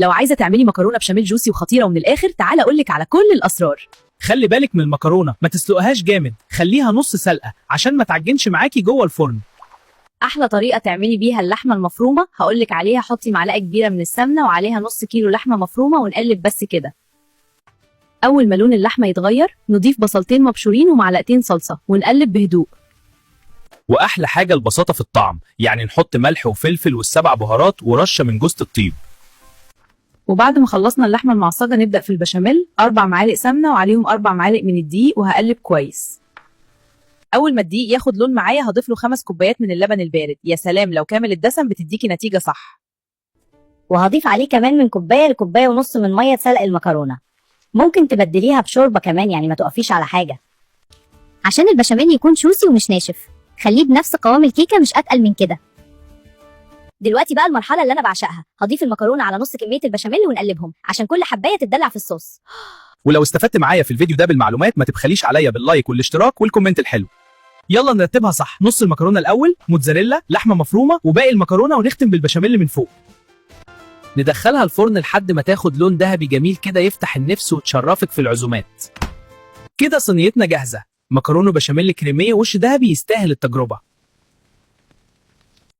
لو عايزه تعملي مكرونه بشاميل جوسي وخطيره ومن الاخر، تعالى اقولك على كل الاسرار. خلي بالك من المكرونه، ما تسلقهاش جامد، خليها نص سلقه عشان ما تعجنش معاكي جوه الفرن. احلى طريقه تعملي بيها اللحمه المفرومه هقولك عليها. حطي معلقه كبيره من السمنه وعليها نص كيلو لحمه مفرومه ونقلب بس كده. اول ما لون اللحمه يتغير نضيف بصلتين مبشورين ومعلقتين صلصه ونقلب بهدوء. واحلى حاجه البساطه في الطعم، يعني نحط ملح وفلفل والسبع بهارات ورشه من جوز الطيب. وبعد ما خلصنا اللحمه المعصجه نبدا في البشاميل. 4 معالق سمنه وعليهم 4 معالق من الدقيق وهقلب كويس. اول ما الدقيق ياخد لون معايا هضيف له 5 كوبايات من اللبن البارد. يا سلام لو كامل الدسم بتديكي نتيجه صح. وهضيف عليه كمان من كوبايه لكوبايه ونص من ميه سلق المكرونه. ممكن تبدليها بشوربه كمان، يعني ما تقفيش على حاجه. عشان البشاميل يكون شوسي ومش ناشف، خليه بنفس قوام الكيكه مش اتقل من كده. دلوقتي بقى المرحله اللي انا بعشقها، هضيف المكرونه على نص كميه البشاميل ونقلبهم عشان كل حبايه تتدلع في الصوص. ولو استفدت معايا في الفيديو ده بالمعلومات، ما تبخليش عليا باللايك والاشتراك والكومنت الحلو. يلا نرتبها صح. نص المكرونه الاول، موتزاريلا، لحمه مفرومه، وباقي المكرونه، ونختم بالبشاميل من فوق. ندخلها الفرن لحد ما تاخد لون ذهبي جميل كده يفتح النفس وتشرفك في العزومات. كده صينيتنا جاهزه، مكرونه بشاميل كريميه وش ذهبي يستاهل التجربه.